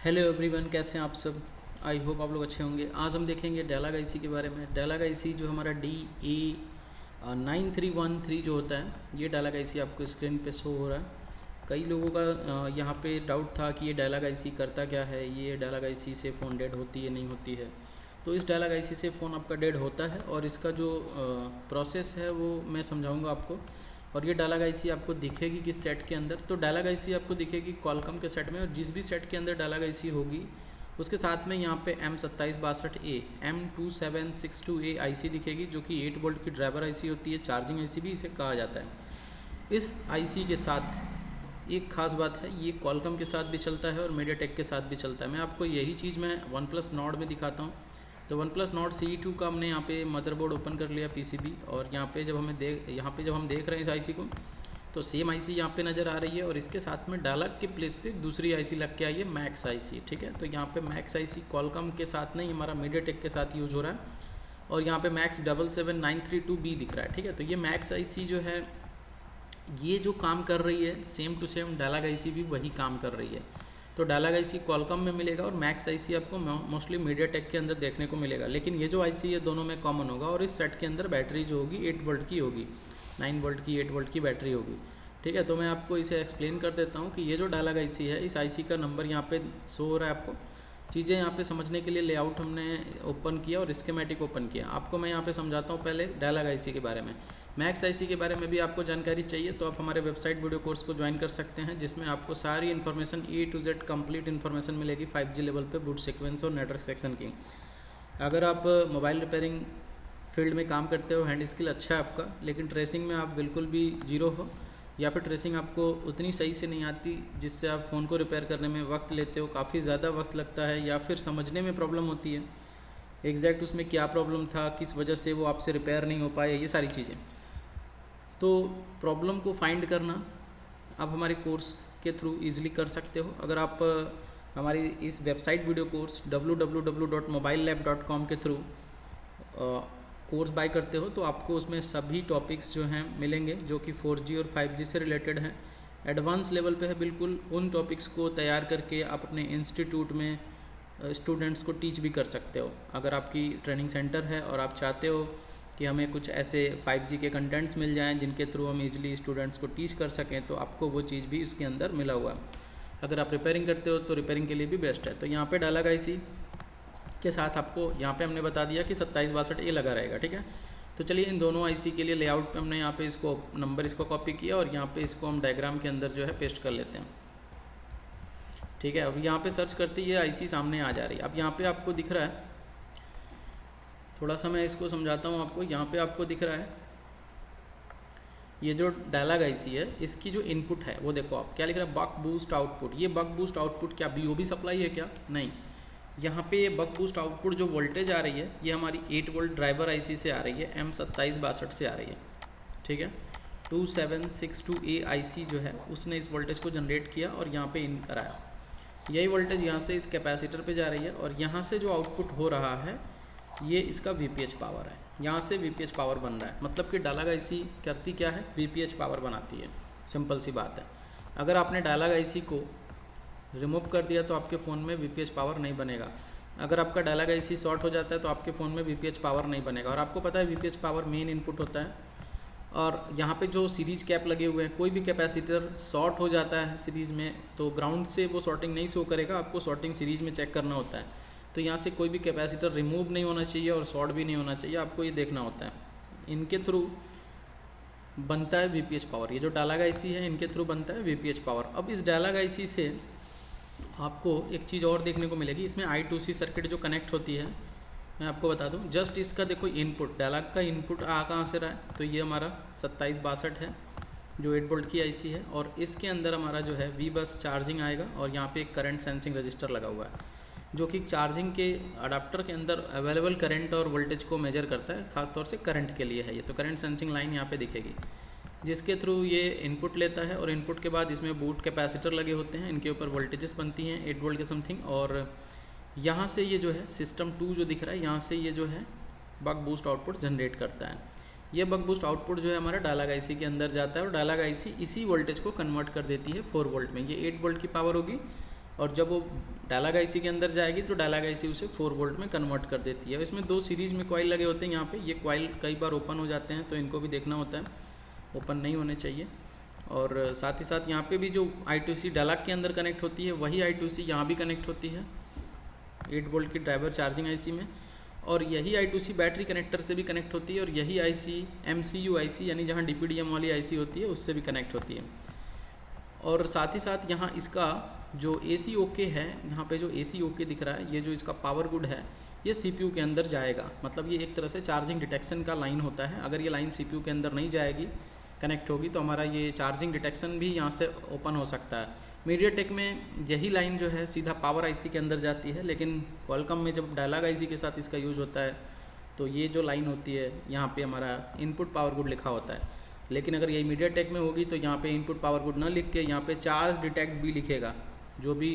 Hello everyone, कैसे हैं आप सब। आई होप आप लोग अच्छे होंगे। आज हम देखेंगे डायलॉग आईसी के बारे में। डायलॉग आईसी जो हमारा DA9313 जो होता है, ये डायलॉग आईसी आपको स्क्रीन पे शो हो रहा है। कई लोगों का यहाँ पे डाउट था कि ये डायलॉग आईसी करता क्या है, ये डायलॉग आईसी से फ़ोन डेड होती है नहीं होती है। तो इस डायलॉग आईसी से फ़ोन आपका डेड होता है और इसका जो प्रोसेस है वो मैं समझाऊँगा आपको। और ये डायलॉग आईसी आपको दिखेगी किस सेट के अंदर, तो डायलॉग आईसी आपको दिखेगी क्वालकॉम के सेट में। और जिस भी सेट के अंदर डायलॉग आईसी होगी उसके साथ में यहाँ पे M2762A M2762A आईसी दिखेगी, जो कि 8 वोल्ट की ड्राइवर आईसी होती है। चार्जिंग आईसी भी इसे कहा जाता है। इस आईसी के साथ एक खास बात है, ये क्वालकॉम के साथ भी चलता है और मीडियाटेक के साथ भी चलता है। मैं आपको यही चीज़ मैं वन प्लस नॉर्ड में दिखाता हूँ। तो वन प्लस नॉर्ड CE2 का हमने यहाँ पे मदरबोर्ड ओपन कर लिया PCB, और यहाँ पे जब हम देख रहे हैं इस आईसी को, तो सेम आईसी यहाँ पे नज़र आ रही है। और इसके साथ में डायलॉग के प्लेस पे दूसरी आईसी लग के आई है, मैक्स आईसी। ठीक है, तो यहाँ पे मैक्स आईसी क्वालकॉम के साथ नहीं, हमारा मीडियाटेक के साथ यूज हो रहा है। और यहाँ पे मैक्स 77932B दिख रहा है। ठीक है, तो ये मैक्स आईसी जो है, ये जो काम कर रही है same to same dialogue IC भी वही काम कर रही है। तो डायलॉग आईसी क्वालकॉम में मिलेगा और मैक्स आईसी आपको मोस्टली मीडियाटेक के अंदर देखने को मिलेगा। लेकिन ये जो आईसी है दोनों में कॉमन होगा। और इस सेट के अंदर बैटरी जो होगी 8 वोल्ट की होगी, 9 वोल्ट की 8 वोल्ट की बैटरी होगी। ठीक है, तो मैं आपको इसे एक्सप्लेन कर देता हूँ कि ये जो डायलॉग आईसी है, इस आईसी का नंबर यहाँ पे शो हो रहा है आपको। चीज़ें यहाँ पे समझने के लिए लेआउट हमने ओपन किया और स्कीमेटिक ओपन किया। आपको मैं यहाँ पे समझाता हूँ पहले डायलॉग आईसी के बारे में। मैक्स आईसी के बारे में भी आपको जानकारी चाहिए तो आप हमारे वेबसाइट वीडियो कोर्स को ज्वाइन कर सकते हैं, जिसमें आपको सारी information A to Z complete information मिलेगी 5G लेवल पे बूट सीक्वेंस और नेटवर्क सेक्शन की। अगर आप मोबाइल रिपेयरिंग फील्ड में काम करते हो, हैंड स्किल अच्छा है आपका, लेकिन ट्रेसिंग में आप बिल्कुल भी जीरो हो, या फिर ट्रेसिंग आपको उतनी सही से नहीं आती जिससे आप फ़ोन को रिपेयर करने में वक्त लेते हो, काफ़ी ज़्यादा वक्त लगता है, या फिर समझने में प्रॉब्लम होती है एग्जैक्ट उसमें क्या प्रॉब्लम था, किस वजह से वो आपसे रिपेयर नहीं हो पाए, ये सारी चीज़ें। तो प्रॉब्लम को फाइंड करना आप हमारे कोर्स के थ्रू इजीली कर सकते हो। अगर आप हमारी इस वेबसाइट वीडियो कोर्स www.mobillab.com के थ्रू कोर्स बाय करते हो तो आपको उसमें सभी टॉपिक्स जो हैं मिलेंगे, जो कि 4G और 5G से रिलेटेड हैं। एडवांस लेवल पे है बिल्कुल। उन टॉपिक्स को तैयार करके आप अपने इंस्टीट्यूट में स्टूडेंट्स को टीच भी कर सकते हो। अगर आपकी ट्रेनिंग सेंटर है और आप चाहते हो कि हमें कुछ ऐसे 5G के कंटेंट्स मिल जाएं जिनके थ्रू हम इजीली स्टूडेंट्स को टीच कर सकें, तो आपको वो चीज़ भी इसके अंदर मिला हुआ है। अगर आप रिपेयरिंग करते हो तो रिपेयरिंग के लिए भी बेस्ट है। तो यहाँ पे डायलॉग आईसी के साथ आपको यहाँ पे हमने बता दिया कि 2762A लगा रहेगा। ठीक है, तो चलिए इन दोनों आईसी के लिए लेआउट पे हमने यहाँ पे इसको नंबर इसको कॉपी किया और यहाँ पे इसको हम डायग्राम के अंदर जो है पेस्ट कर लेते हैं। ठीक है, अब यहाँ पे सर्च करते ही ये आईसी सामने आ जा रही है। अब यहाँ पे आपको दिख रहा है, थोड़ा सा मैं इसको समझाता हूँ आपको। यहाँ पे आपको दिख रहा है ये जो डायलॉग आईसी है, इसकी जो इनपुट है वो देखो आप क्या लिख रहा है, बक बूस्ट आउटपुट। ये बक बूस्ट आउटपुट क्या BOB सप्लाई है क्या? नहीं, यहाँ पे ये बक बूस्ट आउटपुट जो वोल्टेज आ रही है ये हमारी 8 वोल्ट ड्राइवर आईसी से आ रही है, M2762 से आ रही है। ठीक है, 2762A आईसी जो है उसने इस वोल्टेज को जनरेट किया और यहाँ पे इन कराया। यही वोल्टेज यहाँ से इस कैपेसिटर पे जा रही है और यहाँ से जो आउटपुट हो रहा है ये इसका VPH पावर है। यहाँ से VPH पावर बन रहा है, मतलब कि डायलॉग आईसी करती क्या है, VPH पावर बनाती है। सिंपल सी बात है। अगर आपने डायलॉग आईसी को रिमूव कर दिया तो आपके फ़ोन में VPH पावर नहीं बनेगा। अगर आपका डायलॉग आईसी शॉर्ट हो जाता है तो आपके फ़ोन में VPH पावर नहीं बनेगा। और आपको पता है VPH पावर मेन इनपुट होता है। और यहाँ पे जो सीरीज़ कैप लगे हुए हैं, कोई भी कैपेसिटर शॉर्ट हो जाता है सीरीज़ में तो ग्राउंड से वो शॉर्टिंग नहीं शो करेगा, आपको शॉर्टिंग सीरीज़ में चेक करना होता है। तो यहाँ से कोई भी कैपेसिटर रिमूव नहीं होना चाहिए और शॉर्ट भी नहीं होना चाहिए, आपको ये देखना होता है। इनके थ्रू बनता है VPH पावर। ये जो डायलॉग आईसी है इनके थ्रू बनता है VPH पावर। अब इस डायलॉग आईसी से आपको एक चीज़ और देखने को मिलेगी, इसमें I2C सर्किट जो कनेक्ट होती है, मैं आपको बता दूं। जस्ट इसका देखो इनपुट, डायलॉग का इनपुट कहाँ से रहा है, तो ये हमारा 2762 है जो 8 वोल्ट की आईसी है। और इसके अंदर हमारा जो है V बस चार्जिंग आएगा और यहाँ पे एक करंट सेंसिंग रजिस्टर लगा हुआ है जो कि चार्जिंग के अडाप्टर के अंदर अवेलेबल करंट और वोल्टेज को मेजर करता है, खासतौर से करंट के लिए है ये। तो करंट सेंसिंग लाइन यहाँ पे दिखेगी जिसके थ्रू ये इनपुट लेता है। और इनपुट के बाद इसमें बूट कैपेसिटर लगे होते हैं, इनके ऊपर वोल्टेजेस बनती हैं 8 वोल्ट के समथिंग। और यहाँ से ये जो है सिस्टम 2 जो दिख रहा है, यहाँ से ये जो है बक बूस्ट आउटपुट जनरेट करता है। ये बक बूस्ट आउटपुट जो है हमारा डायलॉग आईसी के अंदर जाता है और डायलॉग आईसी इसी वोल्टेज को कन्वर्ट कर देती है 4 वोल्ट में। ये 8 वोल्ट की पावर होगी और जब वो डायलॉग आईसी के अंदर जाएगी तो डायलॉग आईसी उसे 4 वोल्ट में कन्वर्ट कर देती है। इसमें 2 सीरीज में कॉइल लगे होते हैं यहाँ पे, ये कॉइल कई बार ओपन हो जाते हैं तो इनको भी देखना होता है, ओपन नहीं होने चाहिए। और साथ ही साथ यहाँ पे भी जो I2C डायलॉग के अंदर कनेक्ट होती है वही I2C यहाँ भी कनेक्ट होती है 8 वोल्ट की ड्राइवर चार्जिंग आईसी में, और यही I2C बैटरी कनेक्टर से भी कनेक्ट होती है, और यही आईसी MCU आईसी यानी जहाँ DPDM वाली आईसी होती है उससे भी कनेक्ट होती है। और साथ ही साथ यहाँ इसका जो AC ओके है, यहाँ पे जो AC ओके दिख रहा है, ये जो इसका पावर गुड है ये CPU के अंदर जाएगा। मतलब ये एक तरह से चार्जिंग डिटेक्शन का लाइन होता है। अगर ये लाइन CPU के अंदर नहीं जाएगी, कनेक्ट होगी, तो हमारा ये चार्जिंग डिटेक्शन भी यहाँ से ओपन हो सकता है। मीडियाटेक में यही लाइन जो है सीधा पावर आईसी के अंदर जाती है, लेकिन क्वालकॉम में जब डायलॉग आईसी के साथ इसका यूज होता है तो ये जो लाइन होती है यहाँ पे हमारा इनपुट पावर गुड लिखा होता है। लेकिन अगर यही मीडियाटेक में होगी तो यहाँ पे इनपुट पावर गुड ना लिख के यहाँ पे चार्ज डिटेक्ट बी लिखेगा। जो भी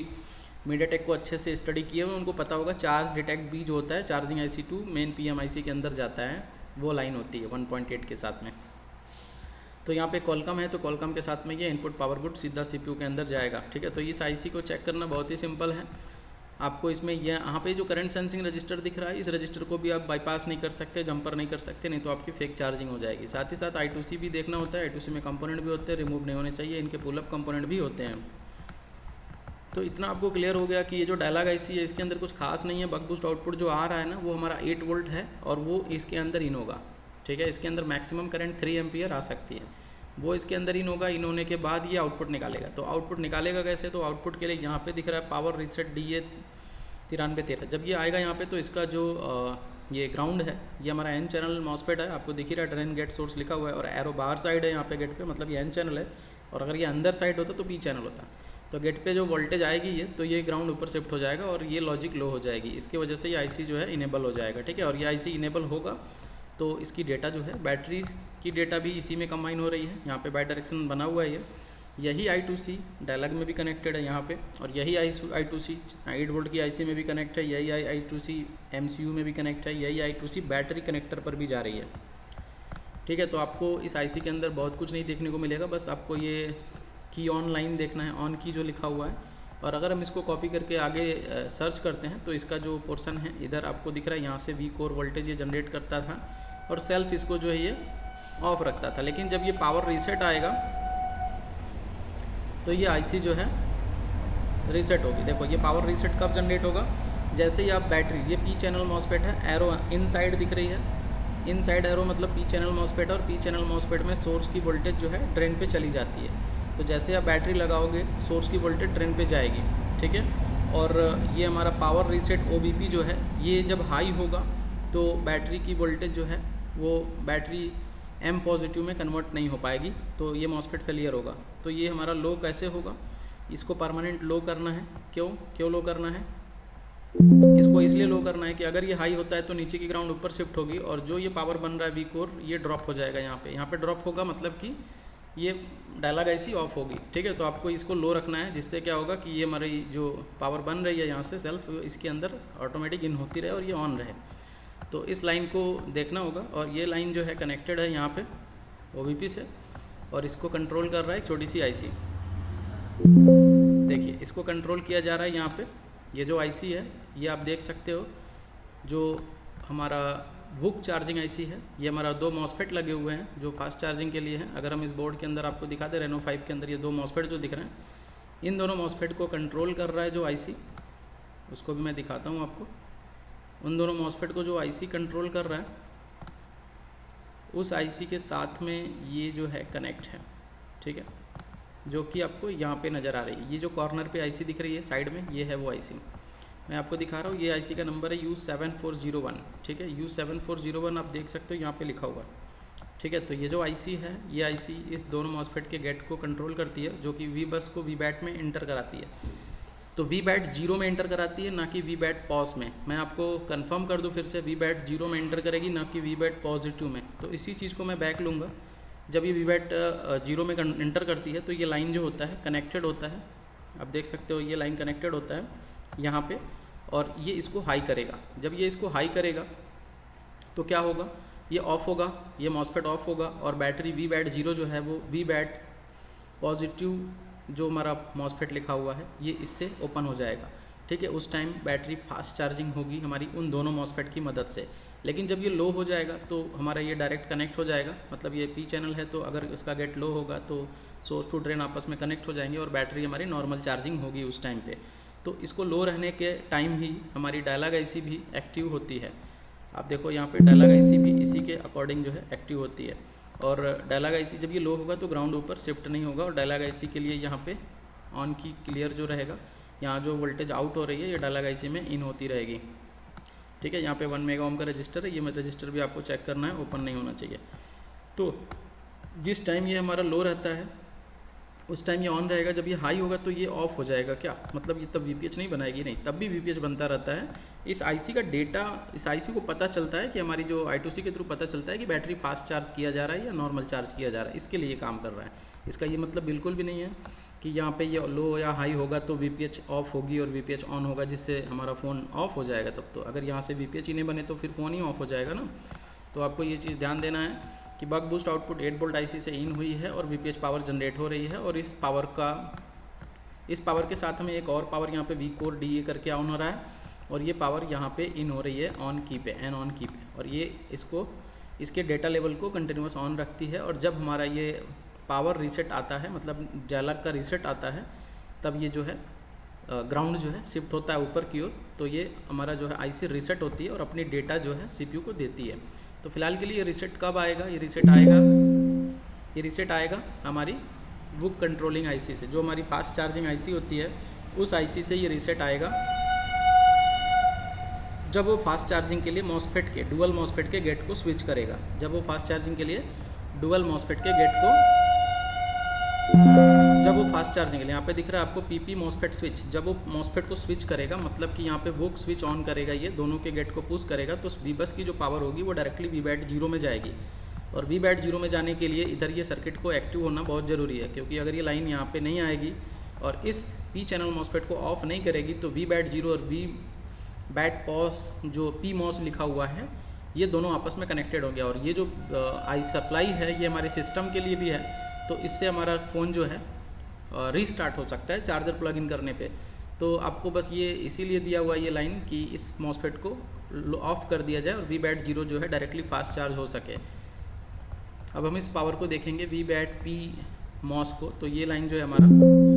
मीडियाटेक को अच्छे से स्टडी किए हुए उनको पता होगा चार्ज डिटेक्ट बी जो होता है charging IC two main PM IC के अंदर जाता है, वो लाइन होती है 1.8 के साथ में। तो यहाँ पे कॉलकम है तो कॉलकम के साथ में ये इनपुट पावर गुड सीधा CPU के अंदर जाएगा। ठीक है, तो इस आईसी को चेक करना बहुत ही सिंपल है। आपको इसमें यहाँ पे जो करंट सेंसिंग रजिस्टर दिख रहा है, इस रजिस्टर को भी आप बाईपास नहीं कर सकते, जंपर नहीं कर सकते, नहीं तो आपकी फेक चार्जिंग हो जाएगी। साथ ही साथ I2C भी देखना होता है, I2C में कंपोनेंट भी होते हैं, रिमूव नहीं होने चाहिए, इनके पुलअप कंपोनेंट भी होते हैं। तो इतना आपको क्लियर हो गया कि ये जो डायलॉग आईसी है इसके अंदर कुछ खास नहीं है। बक बूस्ट आउटपुट जो आ रहा है ना वो हमारा 8 वोल्ट है और वो इसके अंदर इन होगा। ठीक है, इसके अंदर मैक्सिमम करंट 3 एम्पियर आ सकती है, वो इसके अंदर इन होगा। इन होने के बाद ये आउटपुट निकालेगा। तो आउटपुट निकालेगा कैसे, तो आउटपुट के लिए यहाँ पे दिख रहा है पावर रीसेट DA 9313। जब ये आएगा यहाँ पे तो इसका जो ये ग्राउंड है ये हमारा N चैनल मॉसफेट है, आपको दिख ही रहा है ड्रेन गेट सोर्स लिखा हुआ है, और एरो बाहर साइड है यहाँ पे गेट पे, मतलब ये N चैनल है। और अगर ये अंदर साइड होता तो P चैनल होता। तो गेट पे जो वोल्टेज आएगी ये, तो ये ग्राउंड ऊपर शिफ्ट हो जाएगा और ये लॉजिक लो हो जाएगी। इसकी वजह से ये आईसी जो है इनेबल हो जाएगा। ठीक है, और ये आईसी इनेबल होगा तो इसकी डेटा जो है बैटरी की डेटा भी इसी में कंबाइन हो रही है। यहाँ पे बाई डायरेक्शन बना हुआ है ये। यही I2C डायलॉग में भी कनेक्टेड है यहाँ पे, और यही I2C 8 वोल्ट की आईसी में भी कनेक्ट है, यही I2C MCU में भी कनेक्ट है, यही I2C बैटरी कनेक्टर पर भी जा रही है। ठीक है, तो आपको इस आईसी के अंदर बहुत कुछ नहीं देखने को मिलेगा, बस आपको ये की ऑन लाइन देखना है, ऑन की जो लिखा हुआ है। और अगर हम इसको कॉपी करके आगे सर्च करते हैं तो इसका जो पोर्शन है इधर आपको दिख रहा है, यहाँ से V कोर वोल्टेज ये जनरेट करता था और सेल्फ इसको जो है ये ऑफ रखता था। लेकिन जब ये पावर रीसेट आएगा तो ये आईसी जो है रीसेट होगी। देखो ये पावर रीसेट कब जनरेट होगा, जैसे ही आप बैटरी, ये P चैनल मॉसफेट है, एरो इनसाइड दिख रही है, इनसाइड एरो मतलब P चैनल मॉसफेट, और P चैनल मॉसफेट में सोर्स की वोल्टेज जो है ड्रेन पे चली जाती है। तो जैसे आप बैटरी लगाओगे सोर्स की वोल्टेज ड्रेन पे जाएगी। ठीक है, और ये हमारा पावर रीसेट OBP जो है ये जब हाई होगा तो बैटरी की वोल्टेज जो है वो बैटरी M पॉजिटिव में कन्वर्ट नहीं हो पाएगी, तो ये मॉसफेट फेलियर होगा। तो ये हमारा लो कैसे होगा, इसको परमानेंट लो करना है। क्यों लो करना है, इसको इसलिए लो करना है कि अगर ये हाई होता है तो नीचे की ग्राउंड ऊपर शिफ्ट होगी, और जो ये पावर बन रहा है V कोर ये ड्रॉप हो जाएगा यहाँ पे ड्रॉप होगा, मतलब कि ये डायलॉग आईसी ऑफ होगी। ठीक है, तो आपको इसको लो रखना है, जिससे क्या होगा कि ये हमारी जो पावर बन रही है यहाँ से सेल्फ इसके अंदर ऑटोमेटिक इन होती रहे और ये ऑन रहे। तो इस लाइन को देखना होगा, और ये लाइन जो है कनेक्टेड है यहाँ पे OBP से, और इसको कंट्रोल कर रहा है एक छोटी सी आईसी। देखिए इसको कंट्रोल किया जा रहा है यहाँ पे। ये जो आईसी है ये आप देख सकते हो, जो हमारा वुक चार्जिंग आईसी है, ये हमारा 2 मॉसफेट लगे हुए हैं जो फास्ट चार्जिंग के लिए हैं। अगर हम इस बोर्ड के अंदर आपको दिखा दें, रेनो 5 के अंदर ये 2 मॉसफेट जो दिख रहे हैं, इन दोनों मॉसफेट को कंट्रोल कर रहा है जो आईसी, उसको भी मैं दिखाता हूँ आपको। उन दोनों मॉसफेट को जो आईसी कंट्रोल कर रहा है, उस आईसी के साथ में ये जो है कनेक्ट है। ठीक है, जो कि आपको यहाँ पे नज़र आ रही है। ये जो कॉर्नर पे आईसी दिख रही है साइड में, ये है वो आईसी मैं आपको दिखा रहा हूँ। ये आईसी का नंबर है U7401। ठीक है, U7401 आप देख सकते हो यहाँ पे लिखा हुआ। ठीक है, तो ये जो आईसी है, ये आईसी इस दोनों मॉसफेट के गेट को कंट्रोल करती है, जो कि V बस को VBAT में इंटर कराती है। तो VBAT 0 में इंटर कराती है, ना कि VBAT पॉज में। मैं आपको कंफर्म कर दूं फिर से, VBAT 0 में इंटर करेगी, ना कि VBAT पॉजिटिव में। तो इसी चीज़ को मैं बैक लूँगा। जब ये VBAT 0 में इंटर करती है तो ये लाइन जो होता है कनेक्टेड होता है, आप देख सकते हो ये लाइन कनेक्टेड होता है यहाँ पे, और ये इसको हाई करेगा। जब ये इसको हाई करेगा तो क्या होगा, ये ऑफ होगा, ये मॉसफेट ऑफ होगा, और बैटरी VBAT 0 जो है वो VBAT पॉजिटिव जो हमारा मॉसफेट लिखा हुआ है ये इससे ओपन हो जाएगा, ठीक है। उस टाइम बैटरी फास्ट चार्जिंग होगी हमारी उन दोनों मॉसफेट की मदद से। लेकिन जब ये लो हो जाएगा तो हमारा ये डायरेक्ट कनेक्ट हो जाएगा, मतलब ये पी चैनल है तो अगर इसका गेट लो होगा तो सोर्स टू ड्रेन आपस में कनेक्ट हो जाएंगे और बैटरी हमारी नॉर्मल चार्जिंग होगी उस टाइम पे। तो इसको लो रहने के टाइम ही हमारी डायलॉग आईसी भी एक्टिव होती है। आप देखो यहाँ पे डायलॉग आईसी भी इसी के अकॉर्डिंग जो है एक्टिव होती है। और डायलॉग आईसी जब ये लो होगा तो ग्राउंड ऊपर शिफ्ट नहीं होगा, और डायलॉग आईसी के लिए यहाँ पे ऑन की क्लियर जो रहेगा, यहाँ जो वोल्टेज आउट हो रही है ये डायलॉग आईसी में इन होती रहेगी, ठीक है। यहाँ पे 1 मेगा ओम का रजिस्टर है, ये रजिस्टर भी आपको चेक करना है, ओपन नहीं होना चाहिए। तो जिस टाइम ये हमारा लो रहता है उस टाइम ये ऑन रहेगा, जब ये हाई होगा तो ये ऑफ हो जाएगा। क्या मतलब ये तब वीपीएच नहीं बनाएगी, नहीं, तब भी वीपीएच बनता रहता है। इस आईसी का डेटा, इस आईसी को पता चलता है कि हमारी जो I2C के थ्रू पता चलता है कि बैटरी फास्ट चार्ज किया जा रहा है या नॉर्मल चार्ज किया जा रहा है, इसके लिए काम कर रहा है। इसका ये मतलब बिल्कुल भी नहीं है कि यहाँ पे ये लो या हाई होगा तो वीपीएच ऑफ होगी और वीपीएच ऑन होगा जिससे हमारा फ़ोन ऑफ हो जाएगा। तब तो अगर यहाँ से वीपीएच ही नहीं बने तो फिर फ़ोन ही ऑफ हो जाएगा ना। तो आपको ये चीज़ ध्यान देना है कि buck boost output 8 volt IC से इन हुई है और वीपीएच पावर जनरेट हो रही है, और इस पावर के साथ हमें एक और पावर यहाँ पे वी कोर डी करके ऑन हो रहा है, और ये पावर यहाँ पे इन हो रही है ऑन की पे, एन ऑन की पे, और ये इसके डेटा लेवल को कंटिन्यूस ऑन रखती है। और जब हमारा ये पावर रीसेट आता है, मतलब डायलॉग का रीसेट आता है, तब ये जो है ग्राउंड जो है शिफ्ट होता है ऊपर की ओर, तो ये हमारा जो है आईसी रीसेट होती है और अपनी डेटा जो है सीपीयू को देती है। तो फिलहाल के लिए ये रीसेट कब आएगा, ये रीसेट आएगा हमारी बुक कंट्रोलिंग आईसी से, जो हमारी फास्ट चार्जिंग आईसी होती है उस आईसी से ये रीसेट आएगा जब वो फास्ट चार्जिंग के लिए मॉसफेट के डुअल मॉसफेट के गेट को स्विच करेगा। जब वो फास्ट चार्जिंग के लिए डुअल मॉसफेट के गेट को, जब वो फास्ट चार्जिंग के लिए, यहाँ पे दिख रहा है आपको पीपी मॉसफेट स्विच, जब वो मॉसफेट को स्विच करेगा, मतलब कि यहाँ पे वो स्विच ऑन करेगा, ये दोनों के गेट को पुश करेगा, तो वी बस की जो पावर होगी वो डायरेक्टली वी बैट 0 में जाएगी। और वी बैट 0 में जाने के लिए इधर ये सर्किट को एक्टिव होना बहुत ज़रूरी है, क्योंकि अगर ये लाइन यहाँ पे नहीं आएगी और इस पी चैनल मॉसफेट को ऑफ नहीं करेगी तो वी बैट 0 और वी बैट पॉस जो पी मॉस लिखा हुआ है ये दोनों आपस में कनेक्टेड हो गया। और ये जो आई सप्लाई है ये हमारे सिस्टम के लिए भी है, तो इससे हमारा फ़ोन जो है रीस्टार्ट हो सकता है चार्जर प्लग इन करने पे। तो आपको बस ये इसीलिए दिया हुआ ये लाइन कि इस मॉसफेट को ऑफ कर दिया जाए और वी बैट 0 जो है डायरेक्टली फास्ट चार्ज हो सके। अब हम इस पावर को देखेंगे वी बैट पी मॉस को, तो ये लाइन जो है हमारा,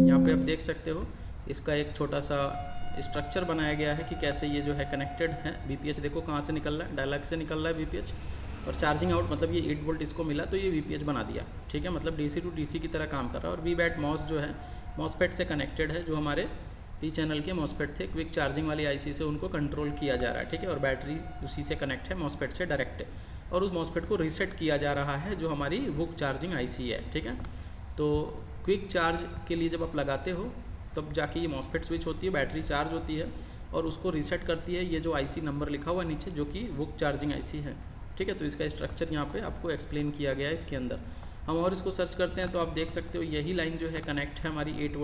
यहाँ पे आप देख सकते हो इसका एक छोटा सा स्ट्रक्चर बनाया गया है कि कैसे ये जो है कनेक्टेड है। वीपीएच देखो कहाँ से निकल रहा है, डायलॉग से निकल रहा है वीपीएच, और चार्जिंग आउट मतलब ये 8 वोल्ट इसको मिला तो ये वीपीएच बना दिया, ठीक है, मतलब डीसी टू डीसी की तरह काम कर रहा है। और वी बैट मॉस जो है मॉसफेट से कनेक्टेड है, जो हमारे पी चैनल के मॉसफेट थे क्विक चार्जिंग वाली आईसी से उनको कंट्रोल किया जा रहा है, ठीक है। और बैटरी उसी से कनेक्ट है मॉसफेट से डायरेक्ट है, और उस मॉसफेट को रीसेट किया जा रहा है जो हमारी बुक चार्जिंग आईसी है, ठीक है। तो क्विक चार्ज के लिए जब आप लगाते हो तब जाके ये मॉसफेट स्विच होती है, बैटरी चार्ज होती है और उसको रीसेट करती है ये जो आईसी नंबर लिखा हुआ है नीचे, जो कि बुक चार्जिंग आईसी है, ठीक है। तो इसका स्ट्रक्चर यहाँ पे आपको एक्सप्लेन किया गया है इसके अंदर। हम और इसको सर्च करते हैं तो आप देख सकते हो यही लाइन जो है कनेक्ट है हमारी 8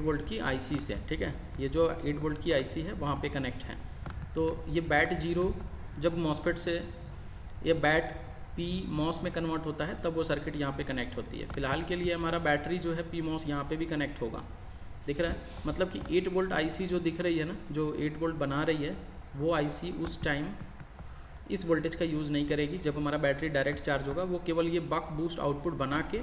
वोल्ट की आईसी से, ठीक है। ये जो 8 वोल्ट की आईसी है वहाँ पे कनेक्ट है। तो ये बैट 0 जब मॉसफेट से ये बैट पी मॉस में कन्वर्ट होता है तब वो सर्किट यहाँ पे कनेक्ट होती है। फिलहाल के लिए हमारा बैटरी जो है पी मॉस यहाँ पे भी कनेक्ट होगा, दिख रहा है, मतलब कि 8 वोल्ट आईसी जो दिख रही है ना, जो 8 वोल्ट बना रही है वो आईसी उस टाइम इस वोल्टेज का यूज़ नहीं करेगी जब हमारा बैटरी डायरेक्ट चार्ज होगा। वो केवल ये बक बूस्ट आउटपुट बना के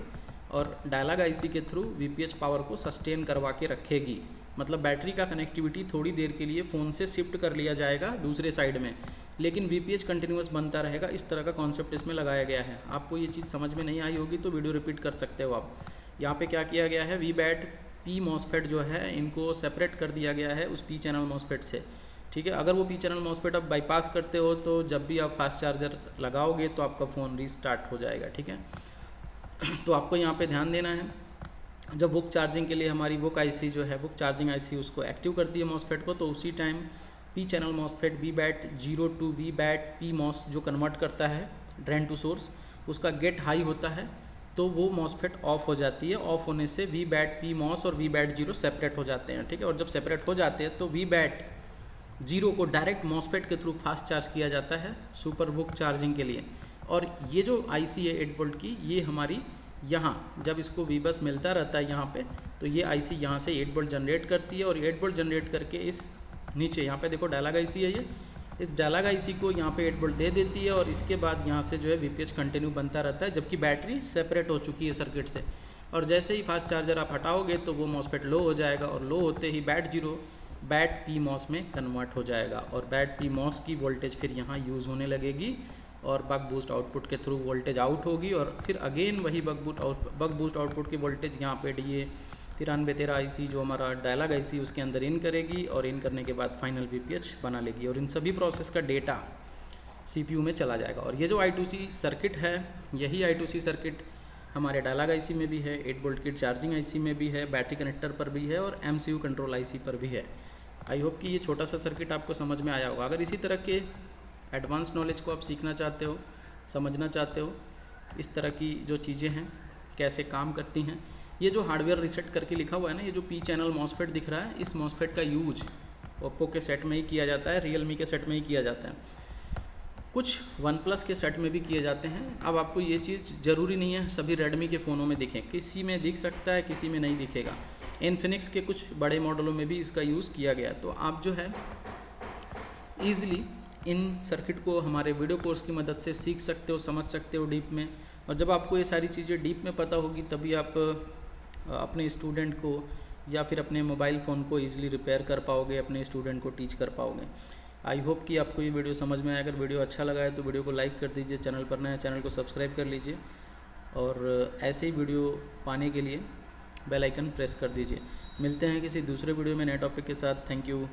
और डायलॉग आईसी के थ्रू वीपीएच पावर को सस्टेन करवा के रखेगी। मतलब बैटरी का कनेक्टिविटी थोड़ी देर के लिए फ़ोन से शिफ्ट कर लिया जाएगा दूसरे साइड में, लेकिन वीपीएच कंटिन्यूस बनता रहेगा। इस तरह का कॉन्सेप्ट इसमें लगाया गया है। आपको ये चीज़ समझ में नहीं आई होगी तो वीडियो रिपीट कर सकते हो आप। यहाँ पे क्या किया गया है, वी बैट पी मॉसफेट जो है इनको सेपरेट कर दिया गया है उस पी चैनल मॉसफेट से, ठीक है। अगर वो पी चैनल मॉसफेट आप बाईपास करते हो तो जब भी आप फास्ट चार्जर लगाओगे तो आपका फ़ोन रीस्टार्ट हो जाएगा, ठीक है। तो आपको यहाँ पे ध्यान देना है, जब बुक चार्जिंग के लिए हमारी बुक आईसी जो है बुक चार्जिंग आईसी उसको एक्टिव करती है मॉसफेट को, तो उसी time P channel MOSFET V bat 0 to V bat P MOS जो कन्वर्ट करता है ड्रेन टू सोर्स, उसका गेट हाई होता है तो वो मॉसफेट ऑफ हो जाती है। ऑफ होने से वी बैट पी मॉस और वी बैट 0 सेपरेट हो जाते हैं, ठीक है। और जब सेपरेट हो जाते हैं तो वी बैट 0 को डायरेक्ट मॉसफेट के थ्रू फास्ट चार्ज किया जाता है सुपर बुक चार्जिंग के लिए। और ये जो आईसी है 8 वोल्ट की, ये हमारी यहाँ जब इसको वी बस मिलता रहता है यहाँ पे, तो ये आईसी यहाँ से 8 वोल्ट जनरेट करती है और 8 वोल्ट जनरेट करके इस नीचे यहाँ पे देखो डायलॉग आईसी है ये, इस डायलॉग आईसी को यहाँ पे 8 वोल्ट दे देती है और इसके बाद यहाँ से जो है वीपीएच कंटिन्यू बनता रहता है, जबकि बैटरी सेपरेट हो चुकी है सर्किट से। और जैसे ही फास्ट चार्जर आप हटाओगे तो वो मॉसफेट लो हो जाएगा और लो होते ही बैट पी मॉस में कन्वर्ट हो जाएगा और बैट पी मॉस की वोल्टेज फिर यहाँ यूज़ होने लगेगी और बक बूस्ट आउटपुट के थ्रू वोल्टेज आउट होगी और फिर अगेन वही बक बूस्ट आउटपुट की वोल्टेज यहाँ पे DA 9313 आईसी जो हमारा डायलॉग आईसी उसके अंदर इन करेगी और इन करने के बाद फाइनल वीपीएच बना लेगी और इन सभी प्रोसेस का डेटा CPU में चला जाएगा। और ये जो I2C सर्किट है, यही I2C सर्किट हमारे डायलॉग आईसी में भी है, 8 वोल्ट की चार्जिंग आईसी में भी है, बैटरी कनेक्टर पर भी है और MCU कंट्रोल आईसी पर भी है। आई होप कि ये छोटा सा सर्किट आपको समझ में आया होगा। अगर इसी तरह के एडवांस नॉलेज को आप सीखना चाहते हो, समझना चाहते हो, इस तरह की जो चीज़ें हैं कैसे काम करती हैं, ये जो हार्डवेयर रीसेट करके लिखा हुआ है ना, ये जो पी चैनल मॉसफेट दिख रहा है, इस मॉसफेट का यूज ओप्पो के सेट में ही किया जाता है, रियलमी के सेट में ही किया जाता है, कुछ OnePlus के सेट में भी किए जाते हैं। अब आपको ये चीज़ ज़रूरी नहीं है सभी रेडमी के फ़ोनों में दिखें, किसी में दिख सकता है, किसी में नहीं दिखेगा। इन्फिनिक्स के कुछ बड़े मॉडलों में भी इसका यूज़ किया गया। तो आप जो है ईज़िली इन सर्किट को हमारे वीडियो कोर्स की मदद से सीख सकते हो, समझ सकते हो डीप में। और जब आपको ये सारी चीज़ें डीप में पता होगी तभी आप अपने स्टूडेंट को या फिर अपने मोबाइल फ़ोन को ईज़िली रिपेयर कर पाओगे, अपने स्टूडेंट को टीच कर पाओगे। आई होप कि आपको ये वीडियो समझ में आया। अगर वीडियो अच्छा लगा है तो वीडियो को लाइक कर दीजिए, चैनल पर नया है चैनल को सब्सक्राइब कर लीजिए और ऐसे ही वीडियो पाने के लिए बेल आइकन प्रेस कर दीजिए। मिलते हैं किसी दूसरे वीडियो में नए टॉपिक के साथ। Thank you.